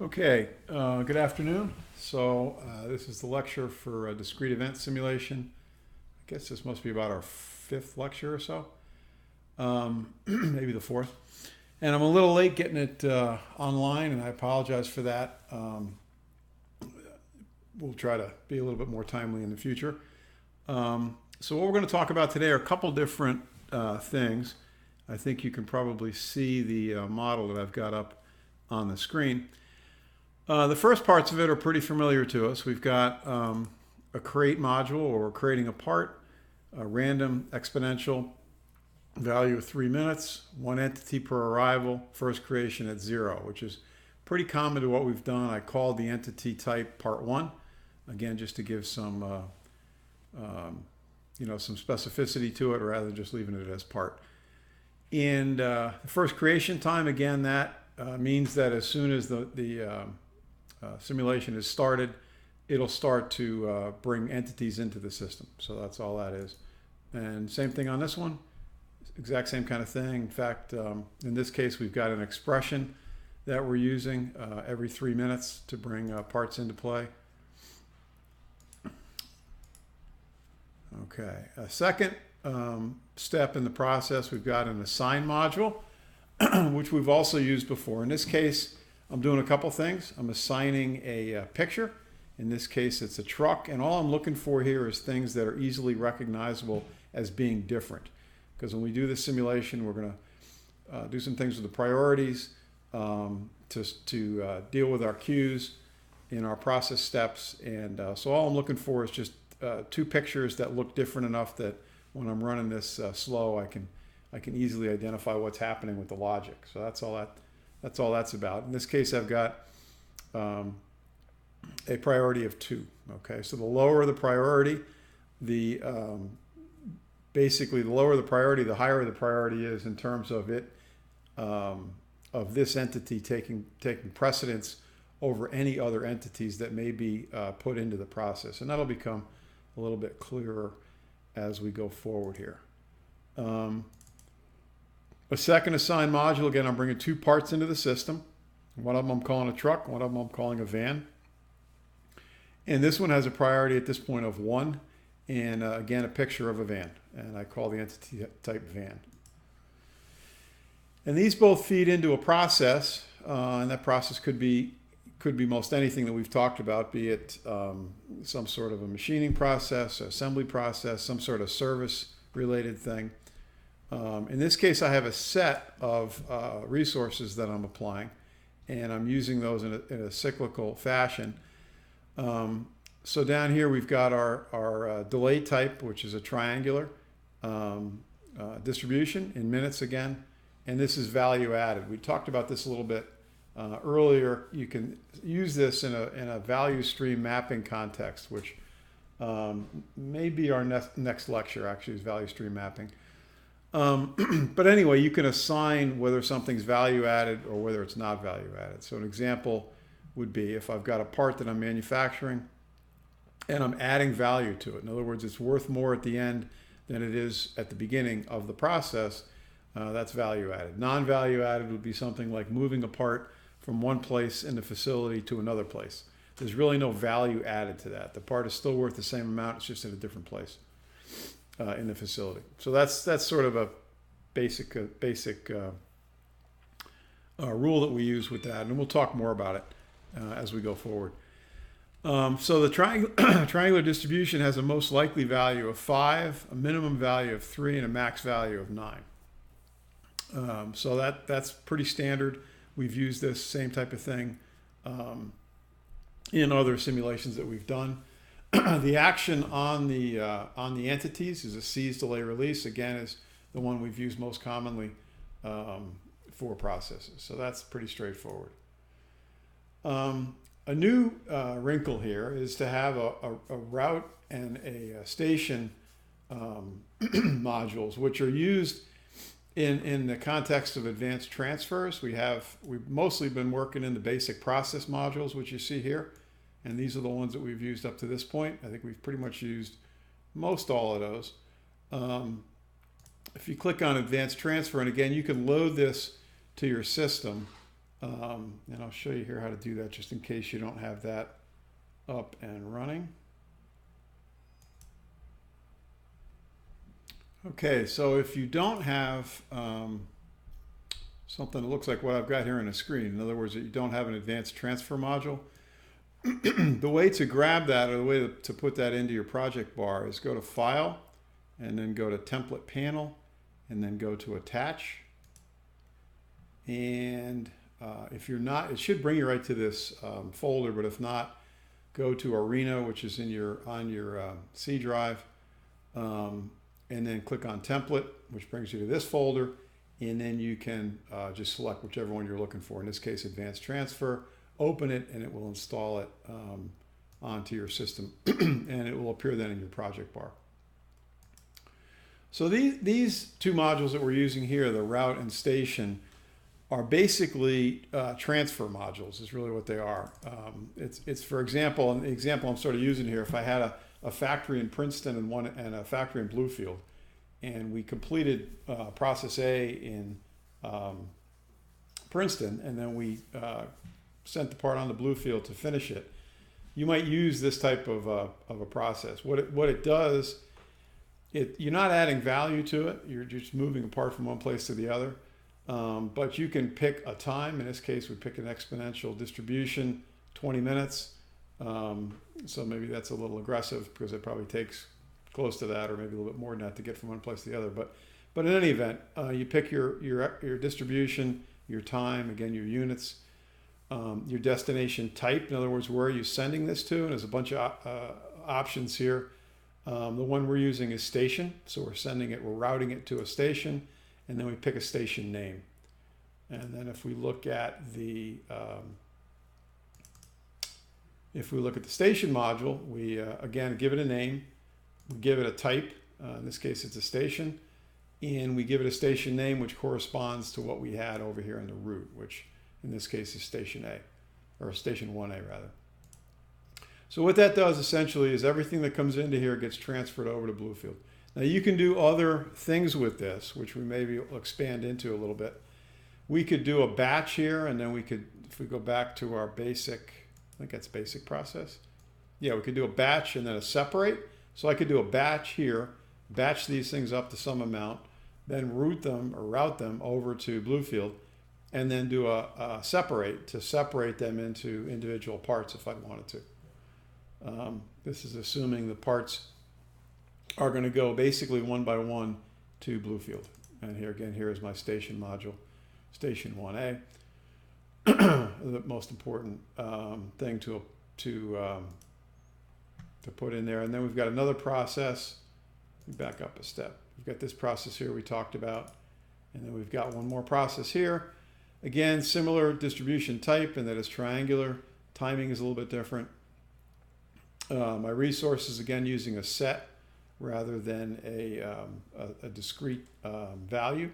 Okay, good afternoon. This is the lecture for discrete event simulation. I guess this must be about our fifth lecture or so, maybe the fourth. And I'm a little late getting it online, and I apologize for that. We'll try to be a little bit more timely in the future. So what we're going to talk about today are a couple different things. I think you can probably see the model that I've got up on the screen. The first parts of it are pretty familiar to us. We've got a create module, or we're creating a part, a random exponential value of 3 minutes, one entity per arrival, first creation at 0, which is pretty common to what we've done. I called the entity type part 1, again, just to give some, some specificity to it rather than just leaving it as part. And the first creation time, again, that means that as soon as the simulation is started, it'll start to bring entities into the system. So that's all that is. And same thing on this one, exact same kind of thing. In fact, in this case, we've got an expression that we're using every 3 minutes to bring parts into play. Okay, a second step in the process, we've got an assign module, which we've also used before. In this case, I'm doing a couple things. I'm assigning a picture. In this case, it's a truck. And all I'm looking for here is things that are easily recognizable as being different. Because when we do this simulation, we're going to do some things with the priorities to deal with our queues in our process steps. And so all I'm looking for is just two pictures that look different enough that when I'm running this slow, I can easily identify what's happening with the logic. So that's all that's about. In this case, I've got a priority of 2. Okay, so the lower the priority, basically the lower the priority, the higher the priority is in terms of it of this entity taking precedence over any other entities that may be put into the process, and that'll become a little bit clearer as we go forward here. A second assign module, again, I'm bringing 2 parts into the system. One of them I'm calling a truck, one of them I'm calling a van. And this one has a priority at this point of 1, and again, a picture of a van. And I call the entity type van. And these both feed into a process, and that process could be most anything that we've talked about, be it some sort of a machining process, assembly process, some sort of service-related thing. In this case, I have a set of resources that I'm applying, and I'm using those in a cyclical fashion. So down here, we've got our delay type, which is a triangular distribution in minutes again, and this is value added. We talked about this a little bit earlier. You can use this in a value stream mapping context, which may be our next lecture, actually, is value stream mapping. But anyway, you can assign whether something's value added or whether it's not value added. So an example would be if I've got a part that I'm manufacturing and I'm adding value to it. In other words, it's worth more at the end than it is at the beginning of the process. That's value added. Non-value added would be something like moving a part from one place in the facility to another place. There's really no value added to that. The part is still worth the same amount, it's just in a different place in the facility. So that's sort of a basic rule that we use with that, and we'll talk more about it as we go forward. So the triangular distribution has a most likely value of 5, a minimum value of 3, and a max value of 9. So that's pretty standard. We've used this same type of thing in other simulations that we've done. The action on the entities is a seize, delay, release. Again, is the one we've used most commonly for processes. So that's pretty straightforward. A new wrinkle here is to have a route and a station modules, which are used in the context of advanced transfers. We've mostly been working in the basic process modules, which you see here. And these are the ones that we've used up to this point. I think we've pretty much used most all of those. If you click on advanced transfer, and again, you can load this to your system And I'll show you here how to do that just in case you don't have that up and running. Okay, so if you don't have something that looks like what I've got here on the screen, in other words, that you don't have an advanced transfer module, the way to grab that, or the way to put that into your project bar, is go to File, and then go to Template Panel, and then go to Attach. And if you're not, it should bring you right to this folder, but if not, go to Arena, which is on your C drive, and then click on Template, which brings you to this folder, and then you can just select whichever one you're looking for. In this case, Advanced Transfer. Open it, and it will install it onto your system, and it will appear then in your project bar. So these two modules that we're using here, the route and station, are basically transfer modules, is really what they are. It's for example, and the example I'm sort of using here, if I had a factory in Princeton and a factory in Bluefield, and we completed process A in Princeton, and then we sent the part on to Bluefield to finish it, you might use this type of a process. What it does, you're not adding value to it, you're just moving a part from one place to the other. But you can pick a time. In this case, we pick an exponential distribution, 20 minutes. So maybe that's a little aggressive because it probably takes close to that, or maybe a little bit more than that, to get from one place to the other. But in any event, you pick your distribution, your time, again, your units, your destination type. In other words, where are you sending this to? And there's a bunch of options here. The one we're using is station. So we're routing it to a station. And then we pick a station name. And then if we look at the station module, we again give it a name, we give it a type, in this case it's a station, and we give it a station name which corresponds to what we had over here in the route, which in this case is station A, or station 1A rather. So what that does essentially is everything that comes into here gets transferred over to Bluefield. Now you can do other things with this, which we maybe will expand into a little bit. We could do a batch here, and then we could, if we go back to our basic, I think that's basic process. Yeah, we could do a batch and then a separate. So I could do a batch here, batch these things up to some amount, then route them over to Bluefield, and then do a separate to separate them into individual parts if I wanted to. This is assuming the parts are going to go basically one by one to Bluefield. And here again, here is my station module, station 1A. The most important thing to put in there. And then we've got another process. We back up a step. We've got this process here we talked about. And then we've got one more process here. Again, similar distribution type, and that is triangular. Timing is a little bit different. My resources, again, using a set rather than a discrete value.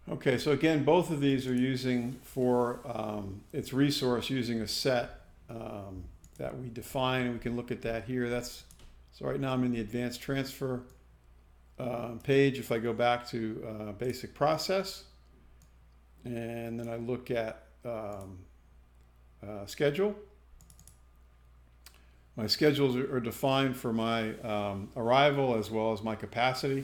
Okay, so again, both of these are using for its resource using a set that we define, and we can look at that here. So right now I'm in the advanced transfer page. If I go back to basic process, and then I look at schedule. My schedules are defined for my arrival as well as my capacity.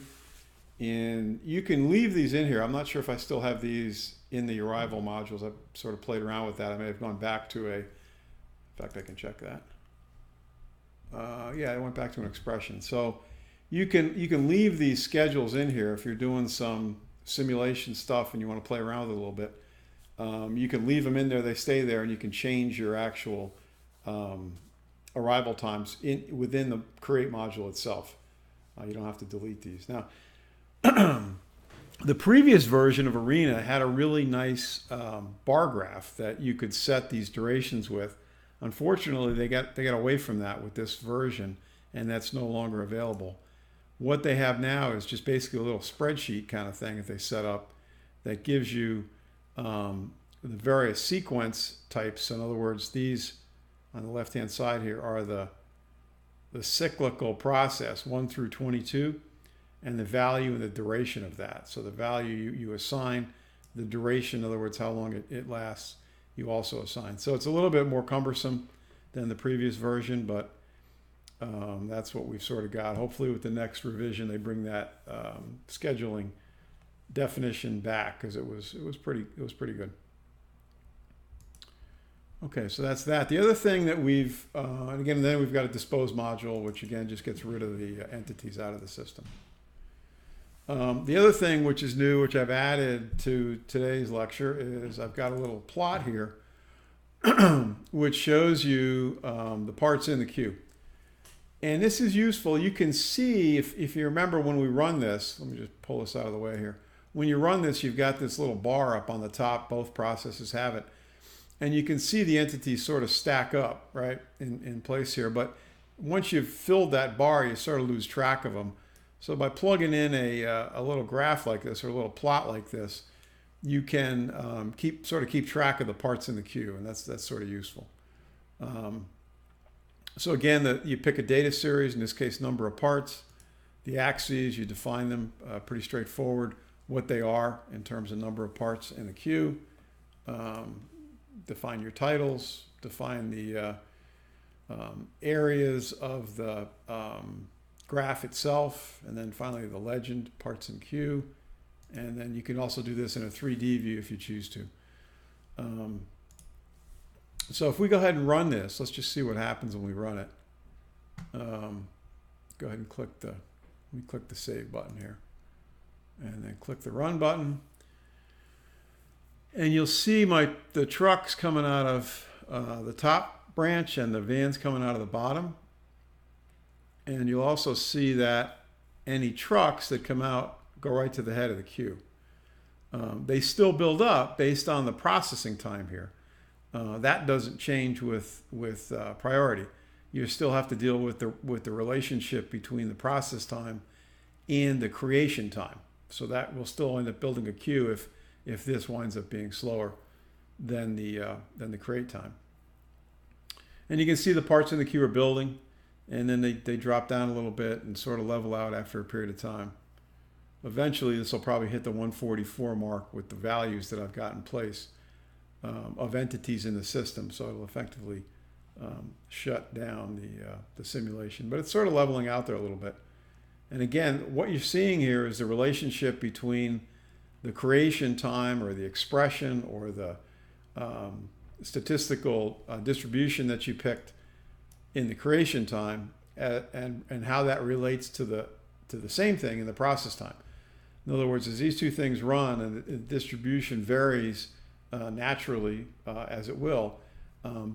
And you can leave these in here. I'm not sure if I still have these in the arrival modules. I've sort of played around with that. I may have gone back to in fact, I can check that. Yeah, I went back to an expression. So you can leave these schedules in here if you're doing some simulation stuff and you want to play around with it a little bit. You can leave them in there, they stay there, and you can change your actual arrival times within the create module itself. You don't have to delete these. Now, the previous version of Arena had a really nice bar graph that you could set these durations with. Unfortunately, they got away from that with this version, and that's no longer available. What they have now is just basically a little spreadsheet kind of thing that they set up that gives you the various sequence types. In other words, these on the left-hand side here are the the cyclical process 1 through 22 and the value and the duration of that. So the value you assign, the duration, in other words, how long it lasts, you also assign. So it's a little bit more cumbersome than the previous version, but that's what we've sort of got. Hopefully with the next revision, they bring that scheduling definition back, because it was pretty good. Okay, so that's that. The other thing that we've, and again, then we've got a dispose module, which again just gets rid of the entities out of the system. The other thing which is new, which I've added to today's lecture, is I've got a little plot here which shows you the parts in the queue. And this is useful. You can see, if you remember when we run this, let me just pull this out of the way here. When you run this, you've got this little bar up on the top. Both processes have it. And you can see the entities sort of stack up, right, in place here. But once you've filled that bar, you sort of lose track of them. So by plugging in a little graph like this, or a little plot like this, you can keep track of the parts in the queue, and that's sort of useful. So again, you pick a data series, in this case, number of parts. The axes, you define them, pretty straightforward, what they are in terms of number of parts in the queue. Define your titles, define the areas of the graph itself, and then finally the legend, parts in queue. And then you can also do this in a 3D view if you choose to. So if we go ahead and run this, let's just see what happens when we run it. Go ahead and click let me click the save button here, and then click the run button. And you'll see the trucks coming out of the top branch and the vans coming out of the bottom. And you'll also see that any trucks that come out go right to the head of the queue. They still build up based on the processing time here. That doesn't change with priority. You still have to deal with the relationship between the process time and the creation time. So that will still end up building a queue if this winds up being slower than the create time. And you can see the parts in the queue are building, and then they drop down a little bit and sort of level out after a period of time. Eventually, this will probably hit the 144 mark with the values that I've got in place of entities in the system, so it'll effectively shut down the simulation. But it's sort of leveling out there a little bit. And again, what you're seeing here is the relationship between the creation time, or the expression, or the statistical distribution that you picked in the creation time, and how that relates to the same thing in the process time. In other words, as these two things run and the distribution varies naturally, as it will,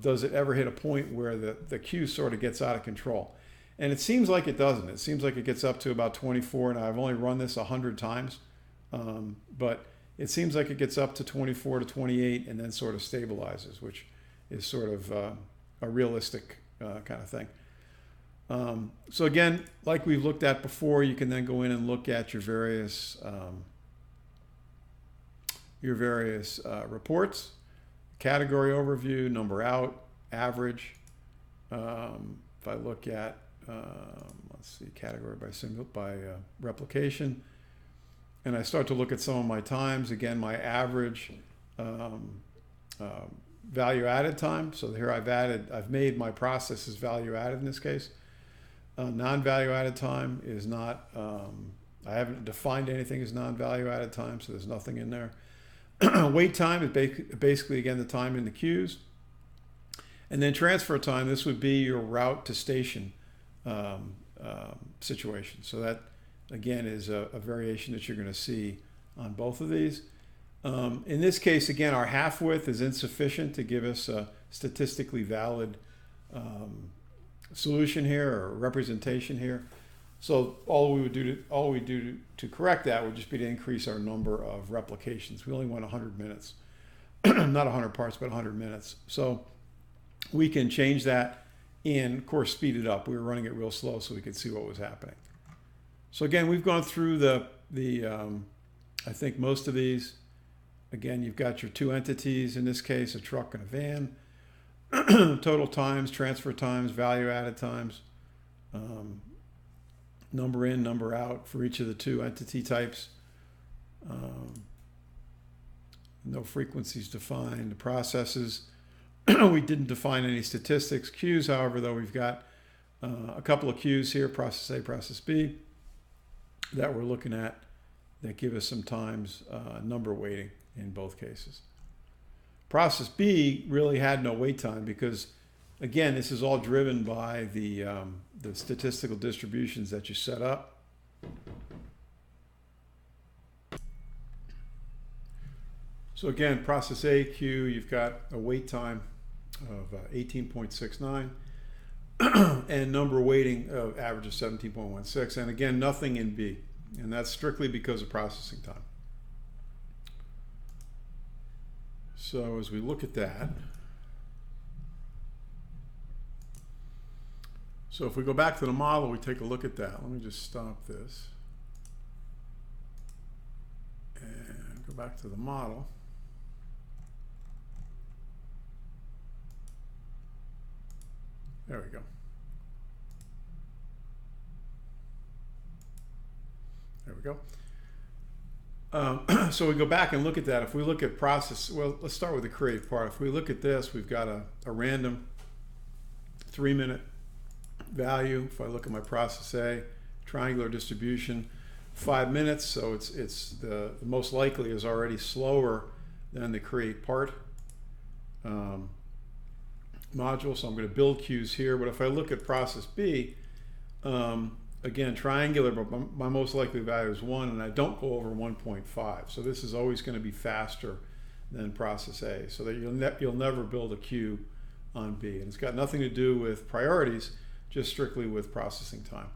does it ever hit a point where the queue sort of gets out of control? And it seems like it doesn't. It seems like it gets up to about 24. Now, I've only run this 100 times, but it seems like it gets up to 24 to 28 and then sort of stabilizes, which is sort of a realistic kind of thing. So again, like we've looked at before, you can then go in and look at your various reports, category overview, number out, average. If I look at, let's see, category by replication, and I start to look at some of my times, again, my average value added time. So here I've made my processes value added in this case. Non-value added time is not, I haven't defined anything as non-value added time, so there's nothing in there. Wait time is basically, again, the time in the queues. And then transfer time, this would be your route to station situation. So that, again, is a variation that you're going to see on both of these. In this case, again, our half width is insufficient to give us a statistically valid solution here, or representation here. So all we do to correct that would just be to increase our number of replications. We only want 100 minutes, not 100 parts, but 100 minutes. So we can change that and, of course, speed it up. We were running it real slow so we could see what was happening. So again, we've gone through I think most of these. Again, you've got your two entities, in this case, a truck and a van. Total times, transfer times, value added times. number in, number out for each of the two entity types. No frequencies defined. The processes, we didn't define any statistics. Queues, however, though, we've got a couple of queues here, process A, process B, that we're looking at that give us some times number weighting in both cases. Process B really had no wait time because, again, this is all driven by the statistical distributions that you set up. So again, process A, Q, you've got a wait time of 18.69 and number weighting of average of 17.16. And again, nothing in B. And that's strictly because of processing time. So as we look at that, so if we go back to the model, we take a look at that. Let me just stop this and go back to the model. There we go. There we go. So we go back and look at that. If we look at process, well, let's start with the create part. If we look at this, we've got a random 3-minute value. If I look at my process A, triangular distribution, 5 minutes. So it's the most likely is already slower than the create part module. So I'm going to build queues here. But if I look at process B, again, triangular, but my most likely value is 1, and I don't go over 1.5. So this is always going to be faster than process A. So that you'll never build a queue on B. And it's got nothing to do with priorities, just strictly with processing time.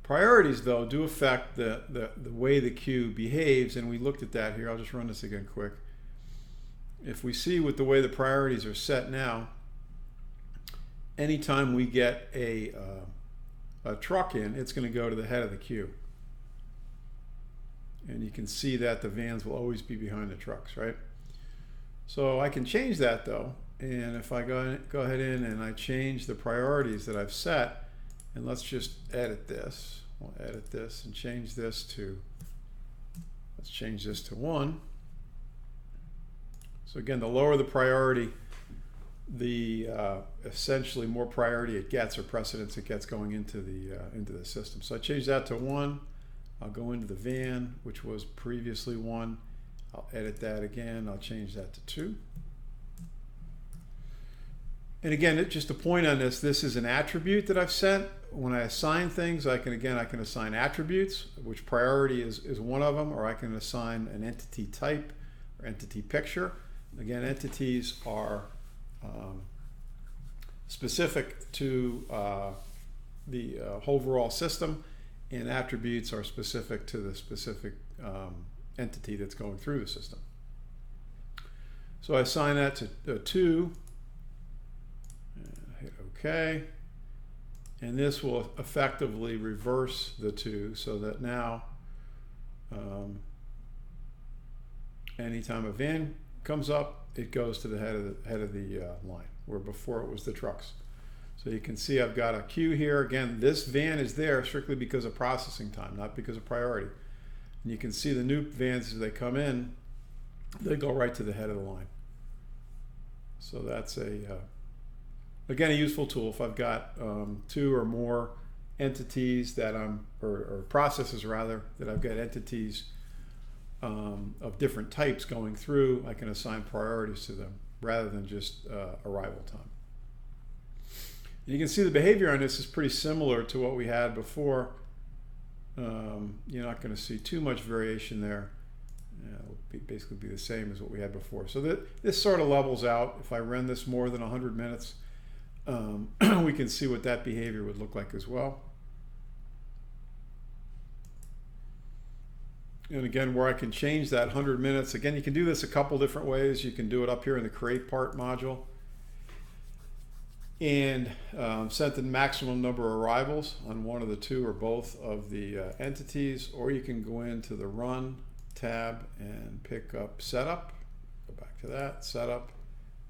Priorities, though, do affect the way the queue behaves, and we looked at that here. I'll just run this again quick. If we see with the way the priorities are set now, anytime we get a truck in, it's going to go to the head of the queue. And you can see that the vans will always be behind the trucks, right? So I can change that, though. And if I go ahead in and I change the priorities that I've set, and let's just edit this. We'll edit this and change this to, let's change this to 1. So again, the lower the priority, the essentially more priority it gets, or precedence it gets going into the system. So I change that to 1. I'll go into the van, which was previously 1. I'll edit that again. I'll change that to 2. And again, just a point on this, this is an attribute that I've set. When I assign things, I can assign attributes, which priority is one of them, or I can assign an entity type or entity picture. Again, entities are specific to the overall system, and attributes are specific to the specific entity that's going through the system. So I assign that to 2, and hit OK, and this will effectively reverse the 2 so that now anytime a van comes up, it goes to the head of the line, where before it was the trucks. So you can see I've got a queue here. Again, this van is there strictly because of processing time, not because of priority. And you can see the new vans as they come in, they go right to the head of the line. So that's again, a useful tool. If I've got 2 or more entities that or processes rather, that I've got entities of different types going through, I can assign priorities to them rather than just arrival time. And you can see the behavior on this is pretty similar to what we had before. You're not going to see too much variation there. It'll basically be the same as what we had before. So this sort of levels out. If I run this more than 100 minutes, we can see what that behavior would look like as well. And again, where I can change that 100 minutes, again, you can do this a couple different ways. You can do it up here in the create part module and set the maximum number of arrivals on one of the 2 or both of the entities, or you can go into the run tab and pick up setup, go back to that, setup,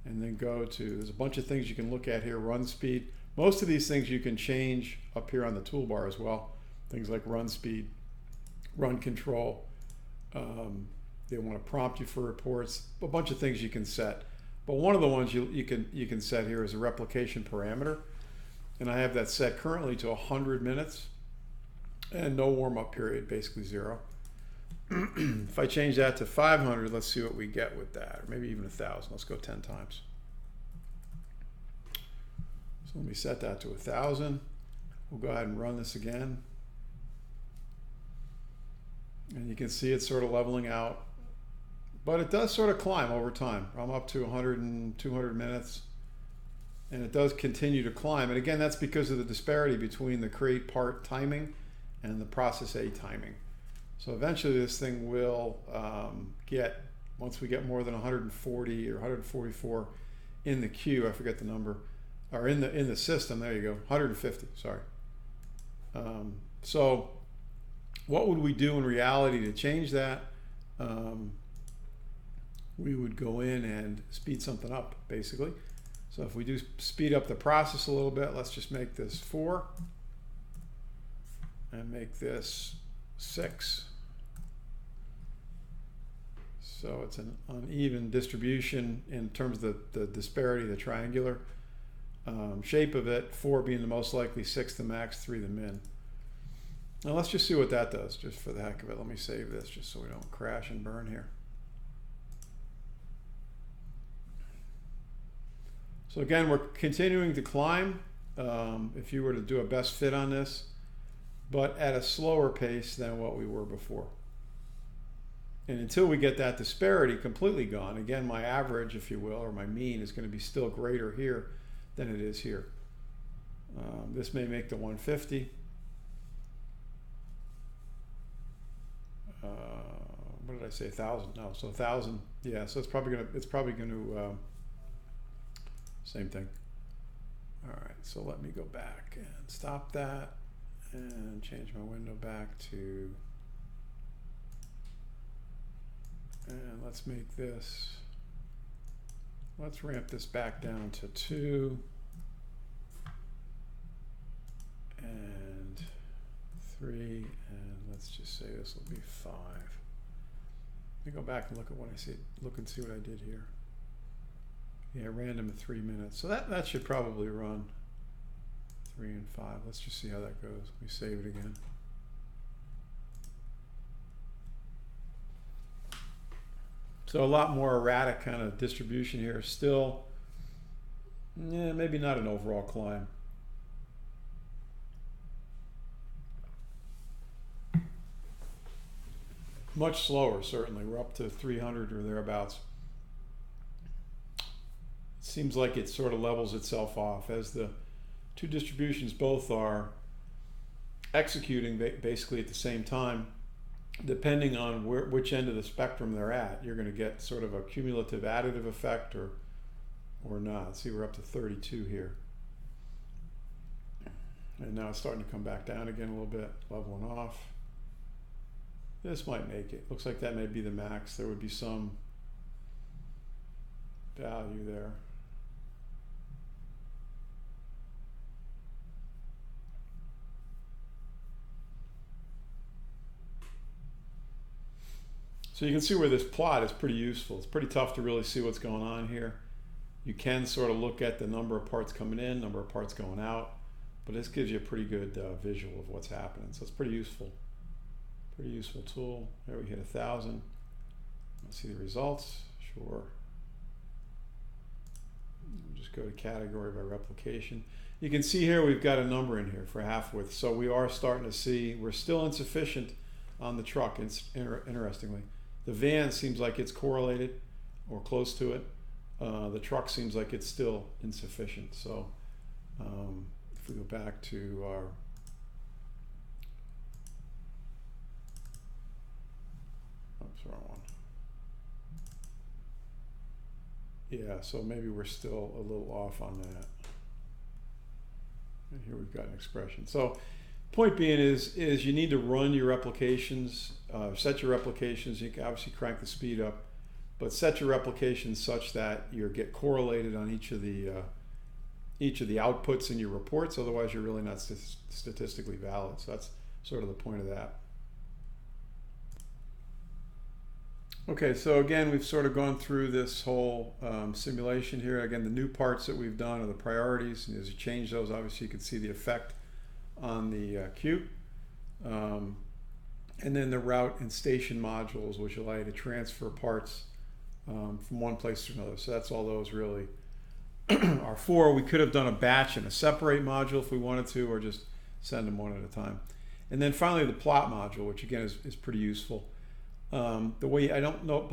and then go to, there's a bunch of things you can look at here: run speed, Most of these things you can change up here on the toolbar as well. Things like run speed, run control. They want to prompt you for reports, a bunch of things you can set. But one of the ones you can set here is a replication parameter. And I have that set currently to 100 minutes and no warm-up period, basically 0. If I change that to 500, let's see what we get with that, or maybe even 1,000. Let's go 10 times. So let me set that to 1,000. We'll go ahead and run this again. And you can see it's sort of leveling out. But it does sort of climb over time. I'm up to 100 and 200 minutes. And it does continue to climb. And again, that's because of the disparity between the create part timing and the process A timing. So eventually this thing will once we get more than 140 or 144 in the queue, I forget the number, or in the system, there you go, 150, sorry. So what would we do in reality to change that? We would go in and speed something up, basically. So if we do speed up the process a little bit, let's just make this 4 and make this 6. So it's an uneven distribution in terms of the disparity, the triangular shape of it, 4 being the most likely, 6 the max, 3 the min. Now let's just see what that does, just for the heck of it. Let me save this just so we don't crash and burn here. So again, we're continuing to climb if you were to do a best fit on this, but at a slower pace than what we were before. And until we get that disparity completely gone, again, my average, if you will, or my mean is going to be still greater here than it is here. This may make the 150. What did I say? 1,000? No, so 1,000. Yeah, so it's probably going to same thing. All right, so let me go back and stop that and change my window back to, and let's make this, let's ramp this back down to 2 and 3, and let's just say this will be 5. Let me go back and look at what I see, look and see what I did here. Yeah, random at 3 minutes. So that should probably run 3 and 5. Let's just see how that goes. Let me save it again. So a lot more erratic kind of distribution here. Still, yeah, maybe not an overall climb. Much slower, certainly. We're up to 300 or thereabouts. Seems like it sort of levels itself off as the two distributions both are executing basically at the same time. Depending on which end of the spectrum they're at, you're going to get sort of a cumulative additive effect or not. See, we're up to 32 here. And now it's starting to come back down again a little bit, leveling off. This might make it. Looks like that may be the max. There would be some value there. So you can see where this plot is pretty useful. It's pretty tough to really see what's going on here. You can sort of look at the number of parts coming in, number of parts going out, but this gives you a pretty good visual of what's happening. So it's pretty useful. Pretty useful tool. There we hit 1,000. Let's see the results. Sure. We'll just go to category by replication. You can see here we've got a number in here for half width. So we are starting to see, we're still insufficient on the truck, interestingly. The van seems like it's correlated or close to it. The truck seems like it's still insufficient. So if we go back to our wrong one. Yeah, so maybe we're still a little off on that. And here we've got an expression. So point being is you need to run your replications, set your replications. You can obviously crank the speed up, but set your replications such that you get correlated on each of the each of the outputs in your reports. Otherwise, you're really not statistically valid. So that's sort of the point of that. Okay, so again, we've sort of gone through this whole simulation here. Again, the new parts that we've done are the priorities. And as you change those, obviously you can see the effect on the queue. And then the route and station modules, which allow you to transfer parts from one place to another. So that's all those really are for. We could have done a batch and a separate module if we wanted to, or just send them one at a time. And then finally the plot module, which again is pretty useful. The way I'm not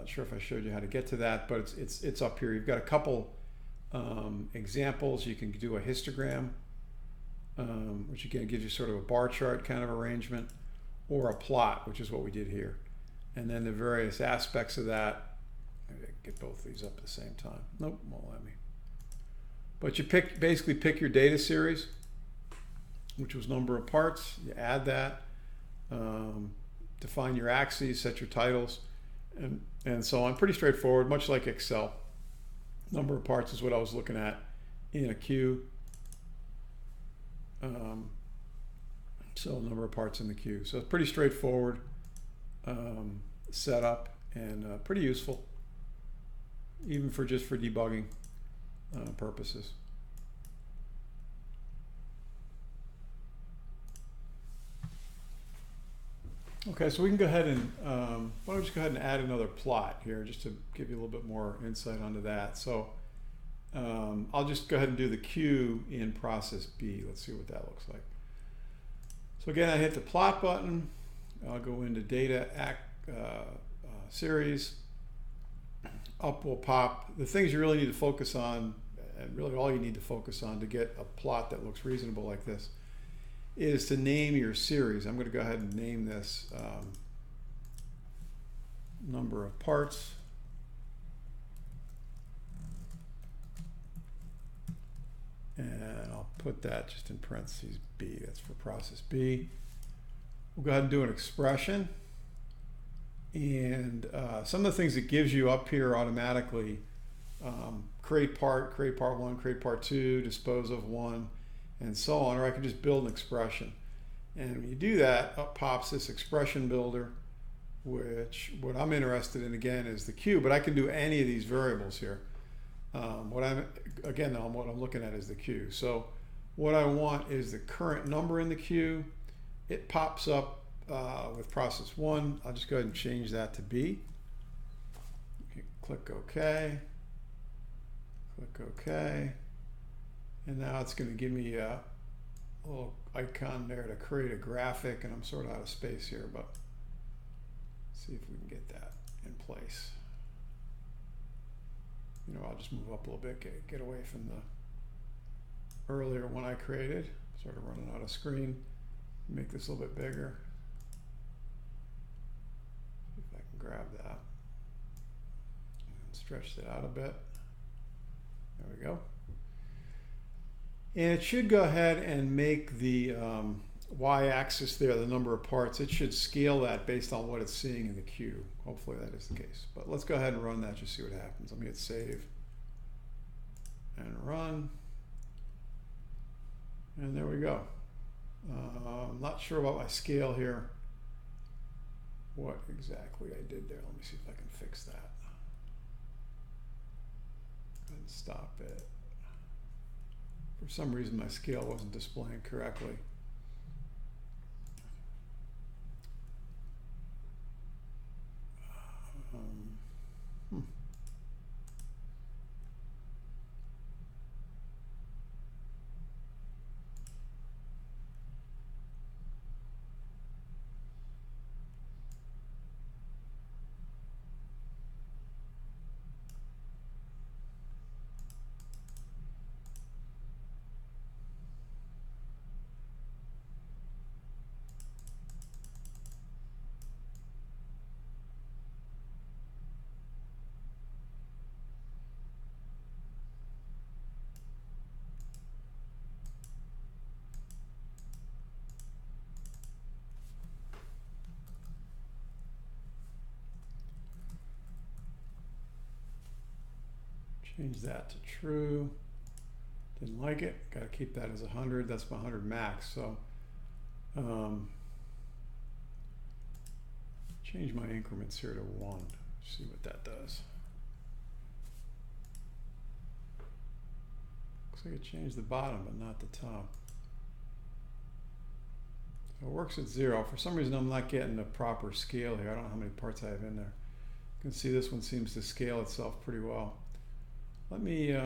sure if I showed you how to get to that, but it's up here. You've got a couple examples. You can do a histogram, which again gives you sort of a bar chart kind of arrangement, or a plot, which is what we did here. And then the various aspects of that. Maybe I can get both of these up at the same time. Nope, won't let me. But you basically pick your data series, which was number of parts. You add that. Define your axes, set your titles, and so on. Pretty straightforward, much like Excel. Number of parts is what I was looking at in a queue. So number of parts in the queue. So it's pretty straightforward setup, and pretty useful, even for debugging purposes. Okay, so we can go ahead and, why don't we just go ahead and add another plot here, just to give you a little bit more insight onto that. So I'll just go ahead and do the queue in process B. Let's see what that looks like. So again, I hit the plot button. I'll go into data series. Up will pop the things you really need to focus on, and really all you need to focus on to get a plot that looks reasonable like this is to name your series. I'm going to go ahead and name this number of parts. And I'll put that just in parentheses B. That's for process B. We'll go ahead and do an expression. And some of the things it gives you up here automatically, create part 1, create part 2, dispose of 1, and so on. Or I can just build an expression. And when you do that, up pops this expression builder, which what I'm interested in again is the queue, but I can do any of these variables here. What I'm looking at is the queue. So what I want is the current number in the queue. It pops up with process 1. I'll just go ahead and change that to B. Click OK. Click OK. And now it's going to give me a little icon there to create a graphic, and I'm sort of out of space here, but let's see if we can get that in place. You know, I'll just move up a little bit, get away from the earlier one I created. Sort of running out of screen. Make this a little bit bigger. See if I can grab that. And stretch that out a bit. There we go. And it should go ahead and make the y-axis there, the number of parts. It should scale that based on what it's seeing in the queue. Hopefully that is the case. But let's go ahead and run that, just see what happens. Let me hit save and run. And there we go. I'm not sure about my scale here, what exactly I did there. Let me see if I can fix that. And stop it. For some reason my scale wasn't displaying correctly. Change that to true. Didn't like it. Got to keep that as 100. That's my 100 max. So change my increments here to 1. See what that does. Looks like it changed the bottom, but not the top. So it works at 0. For some reason, I'm not getting the proper scale here. I don't know how many parts I have in there. You can see this one seems to scale itself pretty well. Let me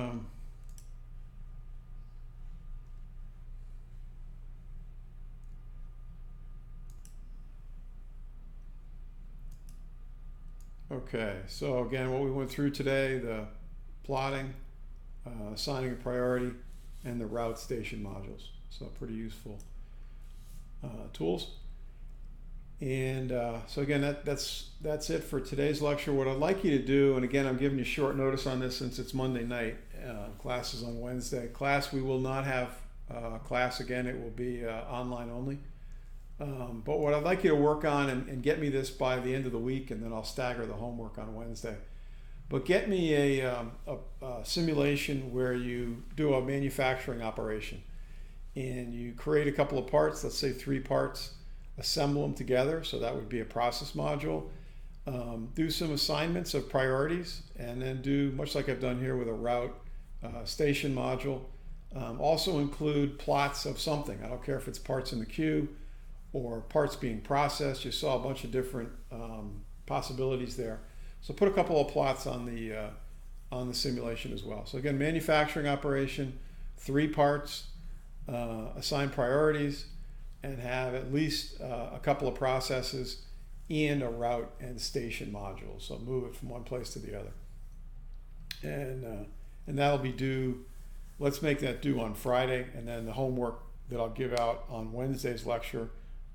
okay, so again, what we went through today, the plotting, assigning a priority, and the route station modules. So pretty useful tools. And so again, that's it for today's lecture. What I'd like you to do, and again, I'm giving you short notice on this since it's Monday night. Class is on Wednesday. Class, we will not have class again. It will be online only. But what I'd like you to work on, and get me this by the end of the week, and then I'll stagger the homework on Wednesday. But get me a simulation where you do a manufacturing operation and you create a couple of parts, let's say 3 parts, assemble them together. So that would be a process module. Do some assignments of priorities, and then do, much like I've done here with a route station module, also include plots of something. I don't care if it's parts in the queue or parts being processed. You saw a bunch of different possibilities there. So put a couple of plots on the simulation as well. So again, manufacturing operation, 3 parts, assign priorities, and have at least a couple of processes and a route and station module. So move it from one place to the other. And that'll be due, let's make that due on Friday, and then the homework that I'll give out on Wednesday's lecture,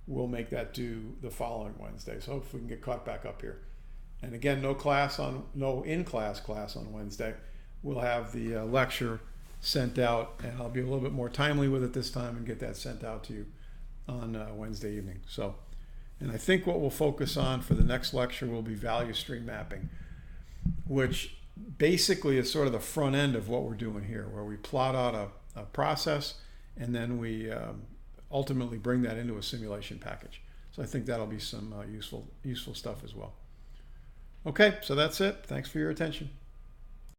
we'll make that due the following Wednesday. So hopefully we can get caught back up here. And again, no in-class class on Wednesday. We'll have the lecture sent out, and I'll be a little bit more timely with it this time and get that sent out to you on Wednesday evening. So, and I think what we'll focus on for the next lecture will be value stream mapping, which basically is sort of the front end of what we're doing here, where we plot out a process, and then we ultimately bring that into a simulation package. So I think that'll be some useful stuff as well. Okay, so that's it. Thanks for your attention.